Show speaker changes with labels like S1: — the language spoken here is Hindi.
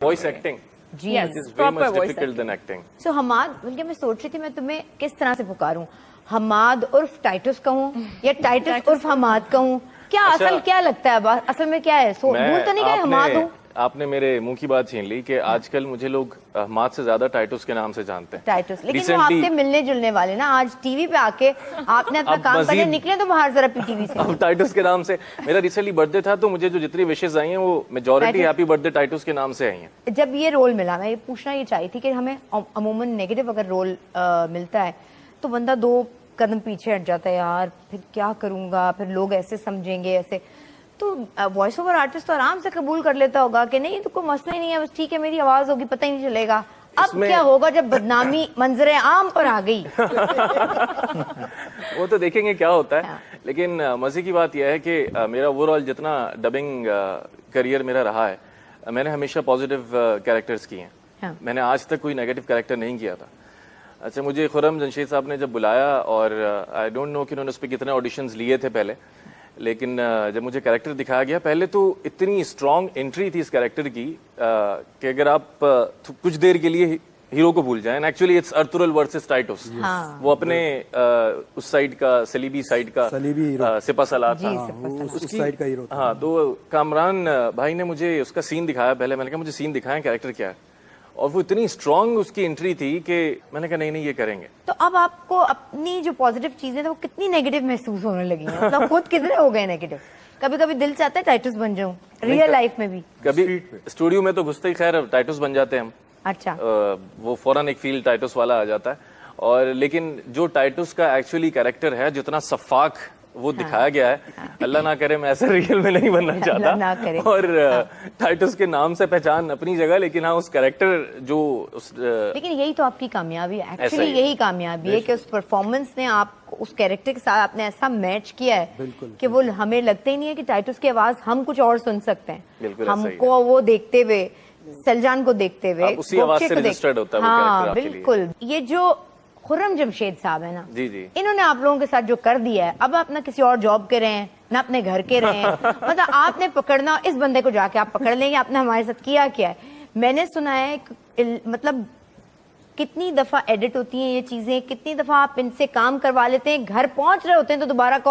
S1: voice acting
S2: ji
S1: which is way much difficult than acting.
S2: So Hammad, बल्कि मैं सोच रही थी मैं तुम्हें किस तरह से पुकारूं, हमाद उर्फ टाइटस कहूं या टाइटस उर्फ हमाद कहूं, क्या असल क्या लगता है? असल में क्या है? भूल तो नहीं गए हमाद हूं?
S1: आपने मेरे मुंह की बात छीन ली कि आजकल मुझे लोग हमाद से ज्यादा टाइटस के नाम से जानते हैं।
S2: टाइटस, लेकिन वो आपके मिलने जुलने वाले ना, आज टीवी पे आके आपने अपना काम करके निकले तो बाहर जरा पीटीवी से।
S1: अब टाइटस के नाम से मेरा रिसेंटली बर्थडे था, तो मुझे जो जितनी विशेष आई हैं वो मेजॉरिटी हैप्पी बर्थडे टाइटस के नाम से आई हैं।
S2: जब ये रोल मिला, मैं ये पूछना ये चाही थी कि हमें अमूमन नेगेटिव अगर रोल मिलता है तो बंदा दो कदम पीछे हट जाता है, यार फिर क्या करूंगा, फिर लोग ऐसे समझेंगे ऐसे। तो वॉइस ओवर आर्टिस्ट तो आराम से कबूल कर लेता होगा कि नहीं तो कोई मसला ही नहीं है, बस ठीक है मेरी आवाज होगी, पता ही नहीं चलेगा। अब क्या होगा जब बदनामी मंजरे आम पर आ गई?
S1: वो तो देखेंगे क्या होता है। लेकिन मजे की बात यह है कि मेरा ओवरऑल जितना डबिंग करियर मेरा रहा है, मैंने हमेशा पॉजिटिव कैरेक्टर्स किए हैं। मैंने आज तक कोई नेगेटिव कैरेक्टर नहीं किया था। अच्छा, मुझे खुर्रम जमशेद साहब ने जब बुलाया, और आई डोंट नो कि उन्होंने उस पर कितने ऑडिशंस लिए थे पहले, लेकिन जब मुझे कैरेक्टर दिखाया गया, पहले तो इतनी स्ट्रॉन्ग एंट्री थी इस कैरेक्टर की कि अगर आप कुछ देर के लिए हीरो को भूल जाएं। Actually it's Ertugrul versus Titus. वो अपने उस साइड का सलीबी साइड का सिपा सलार था,
S3: उस साइड का हीरो था।
S1: हाँ, तो कामरान भाई ने मुझे उसका सीन दिखाया। पहले मैंने कहा मुझे सीन दिखाएं कैरेक्टर क्या है, और वो इतनी स्ट्रॉन्ग उसकी एंट्री थी कि मैंने कहा नहीं ये करेंगे।
S2: तो अब आपको अपनी जो पॉजिटिव चीजें वो कितनी नेगेटिव महसूस होने लगी हैं? मतलब खुद कितने हो गए नेगेटिव? कभी कभी दिल चाहता है टाइटस बन जाऊं, रियल लाइफ में भी।
S1: कभी स्टूडियो में तो घुसते ही खैर टाइटस बन जाते हैं हम।
S2: अच्छा,
S1: वो फौरन एक फील टाइटस वाला आ जाता है। और लेकिन जो टाइटस का एक्चुअली कैरेक्टर है, जितना सफाक वो दिखाया गया है, अल्लाह ना करे मैं ऐसे रियल में नहीं बनना चाहता। और टाइटस के नाम से पहचान अपनी जगह, लेकिन हाँ उस कैरेक्टर जो
S2: लेकिन यही तो आपकी कामयाबी है, एक्चुअली यही कामयाबी है कि उस परफॉर्मेंस ने आप उस कैरेक्टर के साथ आपने ऐसा मैच किया है कि वो हमें लगता ही नहीं है कि टाइटस की आवाज हम कुछ और सुन सकते हैं। हमको वो देखते हुए, सलजान को देखते हुए
S1: उसी आवाज से रजिस्टर्ड होता है वो कैरेक्टर आपके लिए।
S2: बिल्कुल। ये जो खुर्रम जमशेद साहब है ना,
S1: जी,
S2: इन्होंने आप लोगों के साथ जो कर दिया है, अब आप ना किसी और जॉब के रहे हैं ना अपने घर के रहे हैं। मतलब आपने पकड़ना, इस बंदे को जाके आप पकड़ लेंगे, आपने हमारे साथ किया क्या है। मैंने सुना है मतलब कितनी दफा एडिट होती हैं ये चीजें, कितनी दफा आप इनसे काम करवा लेते हैं, घर पहुंच रहे होते हैं तो दोबारा कॉल